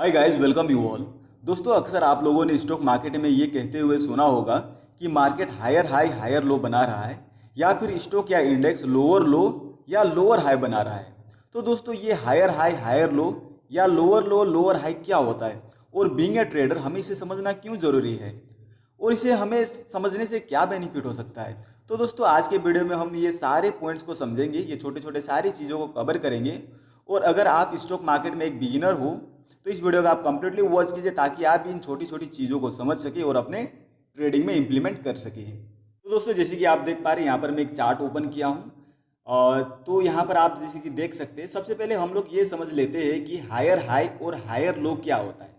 Hi guys, welcome you all. दोस्तों, अक्सर आप लोगों ने स्टॉक मार्केट में ये कहते हुए सुना होगा कि market higher high higher low बना रहा है, या फिर स्टॉक या इंडेक्स लोअर लो या लोअर हाई बना रहा है। तो दोस्तों, ये हायर हाई हायर लो या लोअर लो लोअर हाई क्या होता है, और बीइंग ए ट्रेडर हमें इसे समझना क्यों ज़रूरी है, और इसे हमें समझने से क्या बेनिफिट हो सकता है। तो दोस्तों, आज के वीडियो में हम ये सारे पॉइंट्स को समझेंगे, ये छोटे छोटे सारी चीज़ों को कवर करेंगे। और अगर आप स्टॉक मार्केट में एक बिगिनर हो तो इस वीडियो को आप कंप्लीटली वॉच कीजिए, ताकि आप इन छोटी छोटी चीज़ों को समझ सके और अपने ट्रेडिंग में इंप्लीमेंट कर सके। तो दोस्तों, जैसे कि आप देख पा रहे हैं, यहाँ पर मैं एक चार्ट ओपन किया हूँ। तो यहाँ पर आप जैसे कि देख सकते हैं, सबसे पहले हम लोग ये समझ लेते हैं कि हायर हाई और हायर लो क्या होता है।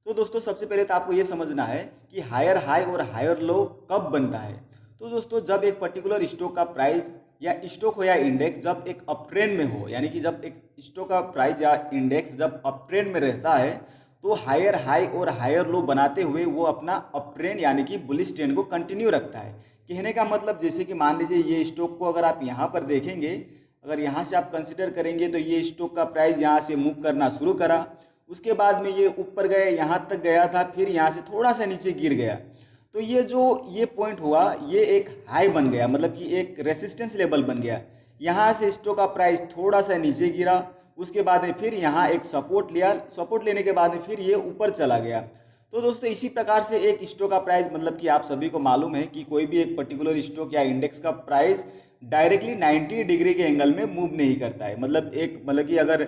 तो दोस्तों, सबसे पहले तो आपको ये समझना है कि हायर हाई और हायर लो कब बनता है। तो दोस्तों, जब एक पर्टिकुलर स्टॉक का प्राइस या स्टॉक हो या इंडेक्स जब एक अप ट्रेंड में हो, यानी कि जब एक स्टॉक का प्राइस या इंडेक्स जब अप ट्रेंड में रहता है, तो हायर हाई और हायर लो बनाते हुए वो अपना अप ट्रेंड यानी कि बुलिश ट्रेंड को कंटिन्यू रखता है। कहने का मतलब, जैसे कि मान लीजिए ये स्टॉक को अगर आप यहाँ पर देखेंगे, अगर यहाँ से आप कंसिडर करेंगे, तो ये स्टॉक का प्राइस यहाँ से मूव करना शुरू करा, उसके बाद में ये ऊपर गया, यहाँ तक गया था, फिर यहाँ से थोड़ा सा नीचे गिर गया। तो ये पॉइंट हुआ, ये एक हाई बन गया, मतलब कि एक रेसिस्टेंस लेवल बन गया। यहाँ से स्टॉक का प्राइस थोड़ा सा नीचे गिरा, उसके बाद में फिर यहाँ एक सपोर्ट लिया, सपोर्ट लेने के बाद में फिर ये ऊपर चला गया। तो दोस्तों, इसी प्रकार से एक स्टॉक का प्राइस, मतलब कि आप सभी को मालूम है कि कोई भी एक पर्टिकुलर स्टॉक या इंडेक्स का प्राइस डायरेक्टली 90 डिग्री के एंगल में मूव नहीं करता है। मतलब कि अगर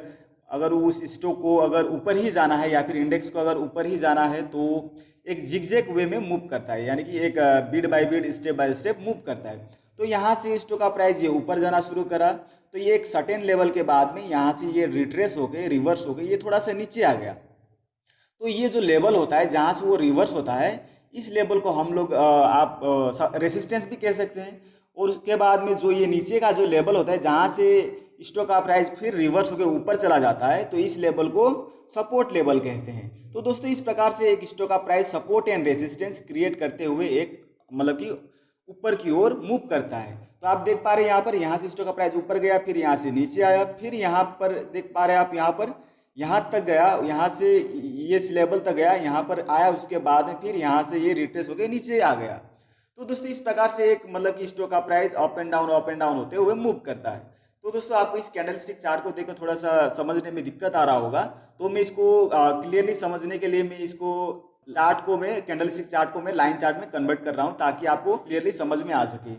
अगर उस स्टॉक को अगर ऊपर ही जाना है, या फिर इंडेक्स को अगर ऊपर ही जाना है, तो एक जिगजैग वे में मूव करता है, यानी कि एक beat by beat step by step move करता है। तो यहाँ से स्टॉक का प्राइस ये ऊपर जाना शुरू करा, तो ये एक सर्टेन लेवल के बाद में यहाँ से ये रिट्रेस हो गए, रिवर्स हो गए, ये थोड़ा सा नीचे आ गया। तो ये जो लेवल होता है जहाँ से वो रिवर्स होता है, इस लेवल को हम लोग आप रेसिस्टेंस भी कह सकते हैं। और उसके बाद में जो ये नीचे का जो लेवल होता है, जहाँ से स्टॉक का प्राइस फिर रिवर्स होकर ऊपर चला जाता है, तो इस लेवल को सपोर्ट लेवल कहते हैं। तो दोस्तों, इस प्रकार से एक स्टॉक का price support and resistance create करते हुए एक, मतलब कि ऊपर की ओर मूव करता है। तो आप देख पा रहे हैं यहाँ पर, यहाँ से स्टॉक का प्राइस ऊपर गया, फिर यहाँ से नीचे आया, फिर यहाँ पर देख पा रहे हैं आप, यहाँ पर यहाँ तक गया, यहाँ से ये इस लेवल तक गया, यहाँ पर आया, उसके बाद में फिर यहाँ से ये रिट्रेस होकर नीचे आ गया। तो दोस्तों, इस प्रकार से एक, मतलब कि स्टॉक का प्राइस अप एंड डाउन होते हुए मूव करता है। तो दोस्तों, आपको इस कैंडलस्टिक चार्ट को देखकर थोड़ा सा समझने में दिक्कत आ रहा होगा, तो मैं इसको क्लियरली समझने के लिए मैं इसको चार्ट को मैं कैंडलस्टिक चार्ट को मैं लाइन चार्ट में कन्वर्ट कर रहा हूँ, ताकि आपको क्लियरली समझ में आ सके।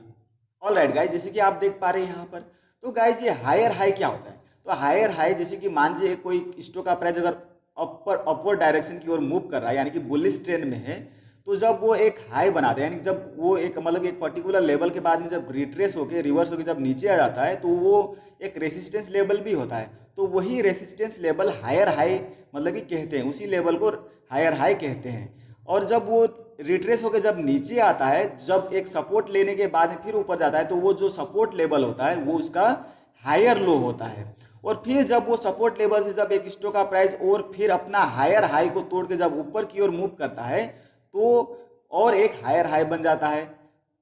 ऑल राइट गाइज, जैसे कि आप देख पा रहे हैं यहाँ पर, तो गाइज ये हायर हाई क्या होता है। तो हायर हाई, जैसे कि मान लीजिए कोई स्टॉक का प्राइस अगर अपवर्ड डायरेक्शन की ओर मूव कर रहा है, यानी कि बुलिश ट्रेंड में है, तो जब वो एक हाई बनाता है, यानी कि जब वो एक, मतलब एक पर्टिकुलर लेवल के बाद में जब रिट्रेस होकर रिवर्स होकर जब नीचे आ जाता है, तो वो एक रेसिस्टेंस लेवल भी होता है। तो वही रेसिस्टेंस लेवल हायर हाई, मतलब कि कहते हैं, उसी लेवल को हायर हाई कहते हैं। और जब वो रिट्रेस होकर जब नीचे आता है, जब एक सपोर्ट लेने के बाद फिर ऊपर जाता है, तो वो जो सपोर्ट लेवल होता है वो उसका हायर लो होता है। और फिर जब वो सपोर्ट लेवल से जब एक स्टॉक का प्राइस और फिर अपना हायर हाई को तोड़ के जब ऊपर की ओर मूव करता है, तो और एक हायर हाई बन जाता है।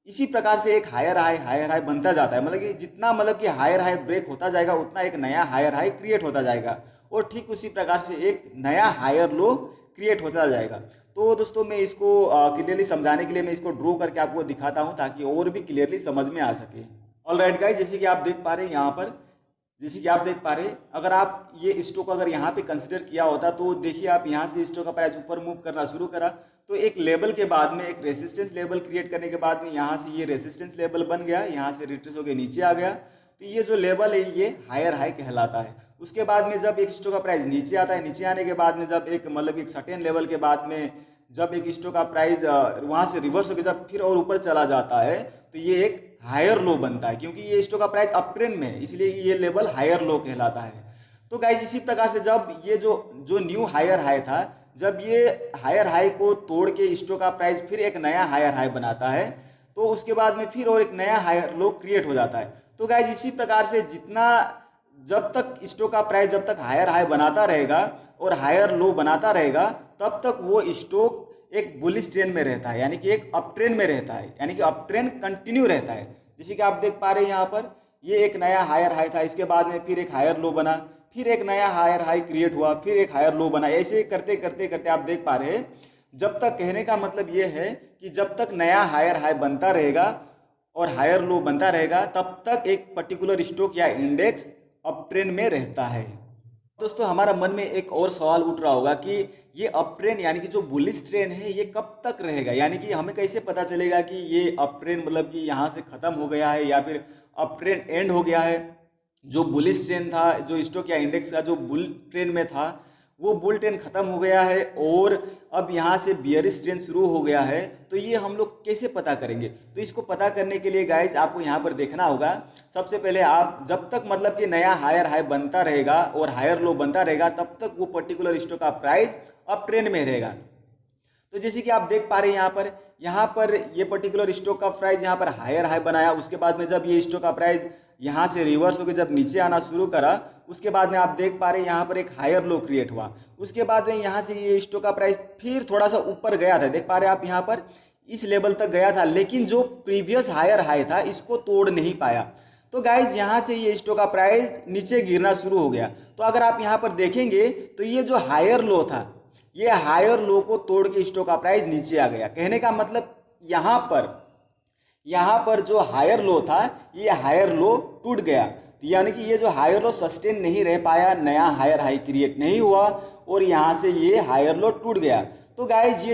इसी प्रकार से एक हायर हाई बनता जाता है, मतलब कि जितना, मतलब कि हायर हाई ब्रेक होता जाएगा, उतना एक नया हायर हाई क्रिएट होता जाएगा, और ठीक उसी प्रकार से एक नया हायर लो क्रिएट होता जाएगा। तो दोस्तों, मैं इसको क्लियरली समझाने के लिए मैं इसको ड्रॉ करके आपको दिखाता हूँ, ताकि और भी क्लियरली समझ में आ सके। ऑल राइट गाइज, जैसे कि आप देख पा रहे हैं यहाँ पर, जैसे कि आप देख पा रहे हैं, अगर आप ये स्टॉक अगर यहाँ पे कंसिडर किया होता, तो देखिए आप, यहाँ से स्टॉक का प्राइस ऊपर मूव करना शुरू करा, तो एक लेवल के बाद में एक रेसिस्टेंस लेवल क्रिएट करने के बाद में यहाँ से ये रेसिस्टेंस लेवल बन गया, यहाँ से रिट्रेस होकर नीचे आ गया। तो ये जो लेवल है ये हायर हाई कहलाता है। उसके बाद में जब एक स्टॉक का प्राइस नीचे आता है, नीचे आने के बाद में जब एक, मतलब एक सर्टेन लेवल के बाद में जब एक स्टॉक का प्राइस वहाँ से रिवर्स होकर जब फिर और ऊपर चला जाता है, तो ये एक हायर लो बनता है, क्योंकि ये स्टॉक का प्राइस अप ट्रेंड में है, इसलिए ये लेवल हायर लो कहलाता है। तो गाइज, इसी प्रकार से जब ये जो जो न्यू हायर हाई था, जब ये हायर हाई को तोड़ के स्टॉक का प्राइस फिर एक नया हायर हाई बनाता है, तो उसके बाद में फिर और एक नया हायर लो क्रिएट हो जाता है। तो गाइज, इसी प्रकार से जितना, जब तक स्टॉक का प्राइस जब तक हायर हाई बनाता रहेगा और हायर लो बनाता रहेगा, तब तक वो स्टॉक एक बुलिश ट्रेंड में रहता है, यानी कि एक अप ट्रेंड में रहता है, यानी कि अप ट्रेंड कंटिन्यू रहता है। जैसे कि आप देख पा रहे हैं यहाँ पर, ये एक नया हायर हाई था, इसके बाद में फिर एक हायर लो बना, फिर एक नया हायर हाई क्रिएट हुआ, फिर एक हायर लो बना। ऐसे करते करते करते आप देख पा रहे हैं, जब तक, कहने का मतलब ये है कि जब तक नया हायर हाई बनता रहेगा और हायर लो बनता रहेगा, तब तक एक पर्टिकुलर स्टॉक या इंडेक्स अप ट्रेंड में रहता है। दोस्तों हमारा मन में एक और सवाल उठ रहा होगा कि ये अप ट्रेंड यानी कि जो बुलिश ट्रेंड है ये कब तक रहेगा, यानी कि हमें कैसे पता चलेगा कि ये अप ट्रेंड मतलब कि यहाँ से खत्म हो गया है या फिर अप ट्रेंड एंड हो गया है। जो बुलिश ट्रेंड था, जो स्टॉक या इंडेक्स का जो बुल ट्रेंड में था, वो बुल ट्रेंड खत्म हो गया है और अब यहाँ से बियरिश ट्रेंड शुरू हो गया है। तो ये हम लोग कैसे पता करेंगे? तो इसको पता करने के लिए गाइज आपको यहाँ पर देखना होगा। सबसे पहले आप जब तक मतलब कि नया हायर हाई बनता रहेगा और हायर लो बनता रहेगा, तब तक वो पर्टिकुलर स्टॉक का प्राइस अप ट्रेंड में रहेगा। तो जैसे कि आप देख पा रहे हैं यहाँ पर ये पर्टिकुलर स्टॉक का प्राइस यहाँ पर हायर हाई बनाया, उसके बाद में जब ये स्टॉक का प्राइस यहाँ से रिवर्स होकर जब नीचे आना शुरू करा, उसके बाद में आप देख पा रहे हैं यहाँ पर एक हायर लो क्रिएट हुआ। उसके बाद में यहाँ से ये स्टॉक का प्राइस फिर थोड़ा सा ऊपर गया था, देख पा रहे हैं आप यहाँ पर इस लेवल तक गया था, लेकिन जो प्रीवियस हायर हाई था इसको तोड़ नहीं पाया। तो गाइज यहाँ से ये स्टॉक का प्राइस नीचे गिरना शुरू हो गया। तो अगर आप यहाँ पर देखेंगे तो ये जो हायर लो था, ये हायर लो को तोड़ के स्टॉक का प्राइस नीचे आ गया। कहने का मतलब यहाँ पर जो हायर लो था, ये हायर लो टूट गया। तो यानी कि ये जो हायर लो सस्टेन नहीं रह पाया, नया हायर हाई क्रिएट नहीं हुआ और यहाँ से ये हायर लो टूट गया। तो गाइज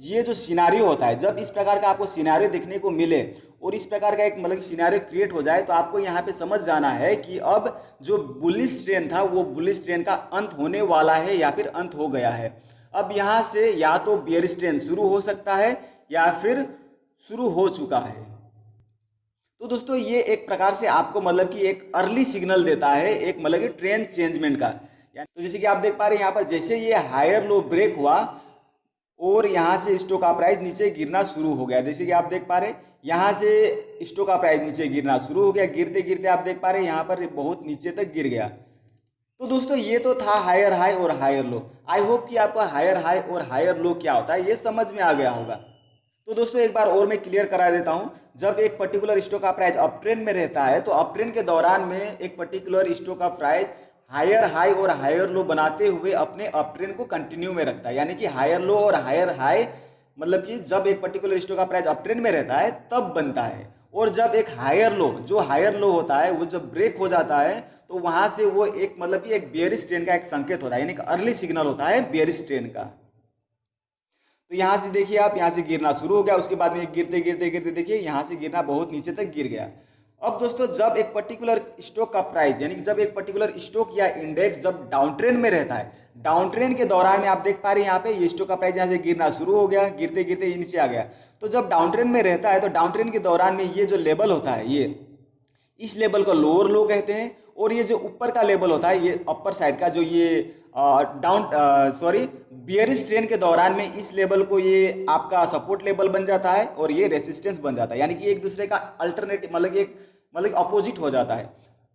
ये जो सिनारियो होता है, जब इस प्रकार का आपको सिनारियो देखने को मिले और इस प्रकार का एक मतलब सिनारियो क्रिएट हो जाए, तो आपको यहाँ पे समझ जाना है कि अब जो बुलिश ट्रेंड था वो बुलिश ट्रेंड का अंत होने वाला है या फिर अंत हो गया है। अब यहाँ से या तो बेयरिश ट्रेंड शुरू हो सकता है या फिर शुरू हो चुका है। तो दोस्तों ये एक प्रकार से आपको मतलब कि एक अर्ली सिग्नल देता है, एक मतलब कि ट्रेंड चेंजमेंट का। तो जैसे कि आप देख पा रहे हैं यहाँ पर जैसे ये हायर लो ब्रेक हुआ और यहाँ से स्टॉक का प्राइस नीचे गिरना शुरू हो गया। जैसे कि आप देख पा रहे हैं यहाँ से स्टॉक का प्राइस नीचे गिरना शुरू हो गया, गिरते गिरते आप देख पा रहे हैं यहाँ पर बहुत नीचे तक गिर गया। तो दोस्तों ये तो था हायर हाई और हायर लो। आई होप कि आपको हायर हाई और हायर लो क्या होता है ये समझ में आ गया होगा। तो दोस्तों एक बार और मैं क्लियर करा देता हूं, जब एक पर्टिकुलर स्टॉक का प्राइस अप ट्रेंड में रहता है तो अप ट्रेंड के दौरान में एक पर्टिकुलर स्टॉक का प्राइस हायर हाई और हायर लो बनाते हुए अपने अप ट्रेंड को कंटिन्यू में रखता है। यानी कि हायर लो और हायर हाई मतलब कि जब एक पर्टिकुलर स्टॉक का प्राइस अप ट्रेंड में रहता है तब बनता है, और जब एक हायर लो, जो हायर लो होता है वो जब ब्रेक हो जाता है तो वहां से वो एक मतलब कि एक बेयरिश ट्रेंड का एक संकेत होता है, यानी कि अर्ली सिग्नल होता है बेयरिश ट्रेंड का। तो यहाँ से देखिए आप, यहाँ से गिरना शुरू हो गया, उसके बाद में गिरते गिरते गिरते देखिए यहाँ से गिरना बहुत नीचे तक गिर गया। अब दोस्तों जब एक पर्टिकुलर स्टॉक का प्राइस यानी कि जब एक पर्टिकुलर स्टॉक या इंडेक्स जब डाउन ट्रेंड में रहता है, डाउन ट्रेंड के दौरान में आप देख पा रहे हैं यहाँ पे ये स्टॉक का प्राइस यहाँ से गिरना शुरू हो गया, गिरते गिरते ये नीचे आ गया। तो जब डाउन ट्रेंड में रहता है तो डाउन ट्रेंड के दौरान में ये जो लेवल होता है, ये इस लेवल को लोअर लो कहते हैं, और ये जो ऊपर का लेवल होता है ये अपर साइड का जो ये बियरिश ट्रेंड के दौरान में इस लेवल को ये आपका सपोर्ट लेवल बन जाता है और ये रेसिस्टेंस बन जाता है। यानी कि एक दूसरे का अल्टरनेटिव मतलब अपोजिट हो जाता है।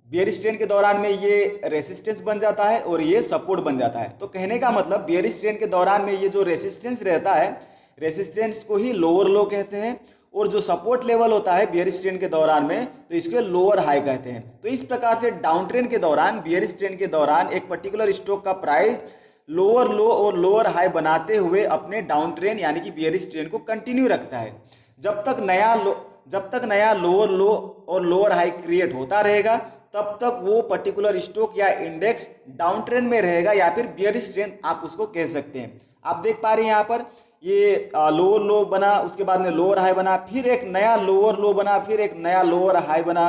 बियरिश ट्रेंड के दौरान में ये रेसिस्टेंस बन जाता है और ये सपोर्ट बन जाता है। तो कहने का मतलब बियरिश ट्रेंड के दौरान में ये जो रेसिस्टेंस रहता है, रेसिस्टेंस को ही लोअर लो कहते हैं, और जो सपोर्ट लेवल होता है बियरिश ट्रेंड के दौरान में तो इसके लोअर हाई कहते हैं। तो इस प्रकार से डाउन ट्रेंड के दौरान, बियरिश ट्रेंड के दौरान एक पर्टिकुलर स्टॉक का प्राइस लोअर लो और लोअर हाई बनाते हुए अपने डाउन ट्रेंड यानी कि बियरिश ट्रेंड को कंटिन्यू रखता है। जब तक नया लोअर लो और लोअर हाई क्रिएट होता रहेगा तब तक वो पर्टिकुलर स्टॉक या इंडेक्स डाउन ट्रेंड में रहेगा या फिर बियरिश ट्रेंड आप उसको कह सकते हैं। आप देख पा रहे हैं यहाँ पर ये लोअर लो बना, उसके बाद में लोअर हाई बना, फिर एक नया लोअर लो बना, फिर एक नया लोअर हाई बना।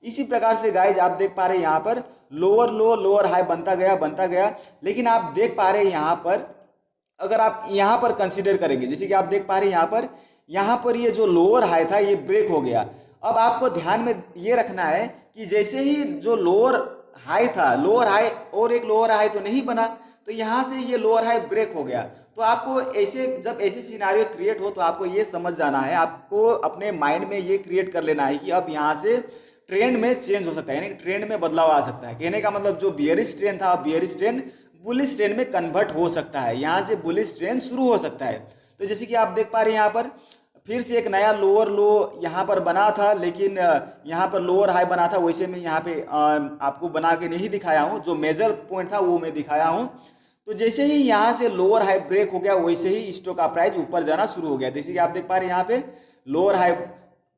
इसी प्रकार से गाइज आप देख पा रहे हैं यहाँ पर लोअर लो लोअर हाई बनता गया। लेकिन आप देख पा रहे हैं यहाँ पर, अगर आप यहाँ पर कंसीडर करेंगे, जैसे कि आप देख पा रहे हैं यहाँ पर ये जो लोअर हाई था ये ब्रेक हो गया। अब आपको ध्यान में ये रखना है कि जैसे ही जो लोअर हाई था, लोअर हाई और एक लोअर हाई तो नहीं बना, तो यहाँ से ये लोअर हाई ब्रेक हो गया। तो आपको जब ऐसे सिनारियो क्रिएट हो तो आपको ये समझ जाना है, आपको अपने माइंड में ये क्रिएट कर लेना है कि अब यहाँ से ट्रेंड में चेंज हो सकता है, यानी ट्रेंड में बदलाव आ सकता है। कहने का मतलब जो बियरिश ट्रेंड था, बियरिश ट्रेंड बुलिश ट्रेंड में कन्वर्ट हो सकता है, यहाँ से बुलिश ट्रेंड शुरू हो सकता है। तो जैसे कि आप देख पा रहे हैं यहाँ पर फिर से एक नया लोअर लो यहाँ पर बना था, लेकिन यहाँ पर लोअर हाई बना था, वैसे मैं यहाँ पे आपको बना के नहीं दिखाया हूँ, जो मेजर पॉइंट था वो मैं दिखाया हूँ। तो जैसे ही यहाँ से लोअर हाई ब्रेक हो गया, वैसे ही स्टॉक का प्राइस ऊपर जाना शुरू हो गया। जैसे कि आप देख पा रहे हैं यहाँ पे लोअर हाई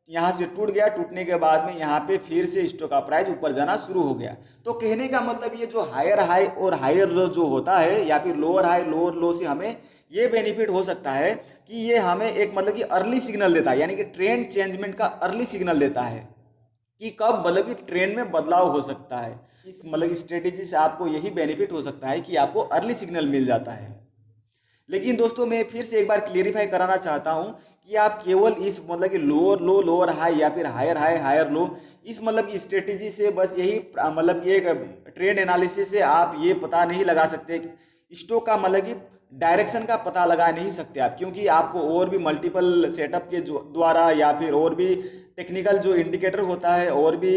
यहाँ से टूट गया, टूटने के बाद में यहाँ पे फिर से स्टॉक का प्राइस ऊपर जाना शुरू हो गया। तो कहने का मतलब ये जो हायर हाई और हायर लो जो होता है, या फिर लोअर हाई लोअर लो से हमें ये बेनिफिट हो सकता है कि ये हमें एक मतलब कि अर्ली सिग्नल देता है, यानी कि ट्रेंड चेंजमेंट का अर्ली सिग्नल देता है कि कब मतलब कि ट्रेंड में बदलाव हो सकता है। इस मतलब स्ट्रेटेजी से आपको यही बेनिफिट हो सकता है कि आपको अर्ली सिग्नल मिल जाता है। लेकिन दोस्तों मैं फिर से एक बार क्लियरिफाई कराना चाहता हूं कि आप केवल इस मतलब कि लोअर लो लोअर हाई या फिर हायर हाई हायर लो, इस मतलब की स्ट्रेटेजी से बस यही मतलब कि एक ट्रेंड एनालिसिस से आप ये पता नहीं लगा सकते स्टॉक का मतलब कि डायरेक्शन का पता लगा नहीं सकते आप, क्योंकि आपको और भी मल्टीपल सेटअप के द्वारा या फिर और भी टेक्निकल जो इंडिकेटर होता है, और भी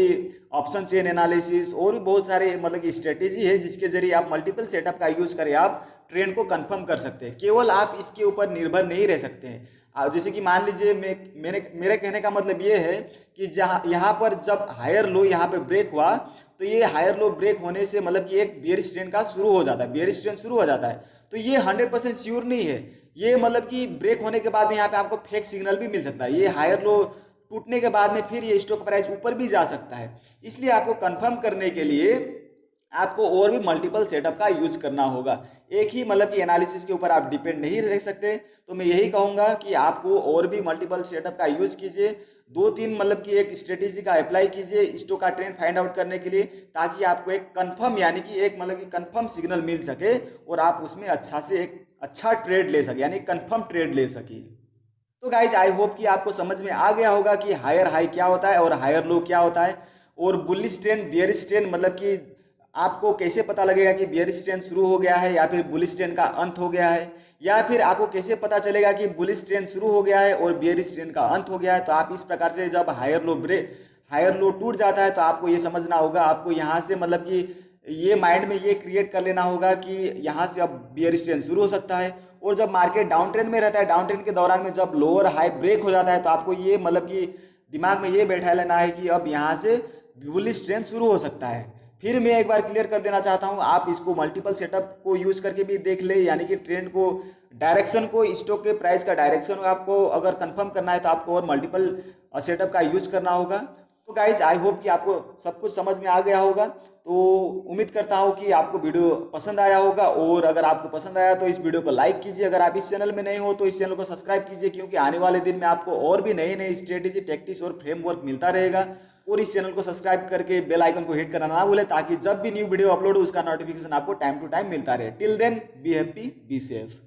ऑप्शन चेन एनालिसिस, और भी बहुत सारे मतलब की स्ट्रेटेजी है जिसके जरिए आप मल्टीपल सेटअप का यूज करें आप ट्रेंड को कंफर्म कर सकते हैं। केवल आप इसके ऊपर निर्भर नहीं रह सकते हैं। जैसे कि मान लीजिए मेरे कहने का मतलब ये है कि जहाँ यहाँ पर जब हायर लो यहाँ पे ब्रेक हुआ, तो ये हायर लो ब्रेक होने से मतलब कि एक बेयरिश ट्रेंड का शुरू हो जाता है, बेयरिश ट्रेंड शुरू हो जाता है। तो ये 100% श्योर नहीं है, ये मतलब कि ब्रेक होने के बाद में यहाँ पे आपको फेक सिग्नल भी मिल सकता है। ये हायर लो टूटने के बाद में फिर ये स्टॉक प्राइस ऊपर भी जा सकता है। इसलिए आपको कंफर्म करने के लिए आपको और भी मल्टीपल सेटअप का यूज करना होगा। एक ही मतलब कि एनालिसिस के ऊपर आप डिपेंड नहीं रह सकते। तो मैं यही कहूँगा कि आपको और भी मल्टीपल सेटअप का यूज कीजिए, 2-3 मतलब कि एक स्ट्रेटेजी का अप्लाई कीजिए स्टॉक का ट्रेंड फाइंड आउट करने के लिए, ताकि आपको एक कंफर्म यानी कि एक मतलब कि कंफर्म सिग्नल मिल सके और आप उसमें अच्छा से एक अच्छा ट्रेड ले सके, यानी कंफर्म ट्रेड ले सके। तो गाइज आई होप कि आपको समझ में आ गया होगा कि हायर हाई क्या होता है और हायर लो क्या होता है, और बुलिश ट्रेंड बियरिश ट्रेंड मतलब कि आपको कैसे पता लगेगा कि बियरिश ट्रेंड शुरू हो गया है या फिर बुलिश ट्रेंड का अंत हो गया है, या फिर आपको कैसे पता चलेगा कि बुलिश ट्रेंड शुरू हो गया है और बियरिश ट्रेंड का अंत हो गया है। तो आप इस प्रकार से जब हायर लो टूट जाता है तो आपको ये समझना होगा, आपको यहाँ से मतलब कि ये माइंड में ये क्रिएट कर लेना होगा कि यहाँ से अब बियरिश ट्रेंड शुरू हो सकता है। और जब मार्केट डाउन ट्रेंड में रहता है, डाउन ट्रेंड के दौरान में जब लोअर हाई ब्रेक हो जाता है, तो आपको ये मतलब कि दिमाग में ये बैठा लेना है कि अब यहाँ से बुलिश ट्रेंड शुरू हो सकता है। फिर मैं एक बार क्लियर कर देना चाहता हूँ, आप इसको मल्टीपल सेटअप को यूज करके भी देख ले, यानी कि ट्रेंड को डायरेक्शन को स्टॉक के प्राइस का डायरेक्शन आपको अगर कंफर्म करना है तो आपको और मल्टीपल सेटअप का यूज करना होगा। तो गाइज आई होप कि आपको सब कुछ समझ में आ गया होगा। तो उम्मीद करता हूँ कि आपको वीडियो पसंद आया होगा, और अगर आपको पसंद आया तो इस वीडियो को लाइक कीजिए। अगर आप इस चैनल में नए हो तो इस चैनल को सब्सक्राइब कीजिए, क्योंकि आने वाले दिन में आपको और भी नए नए स्ट्रेटेजी टैक्टिक्स और फ्रेमवर्क मिलता रहेगा। और इस चैनल को सब्सक्राइब करके बेल आइकन को हिट करना ना भूलें, ताकि जब भी न्यू वीडियो अपलोड हो उसका नोटिफिकेशन आपको टाइम टू टाइम मिलता रहे। Till then be happy, be safe.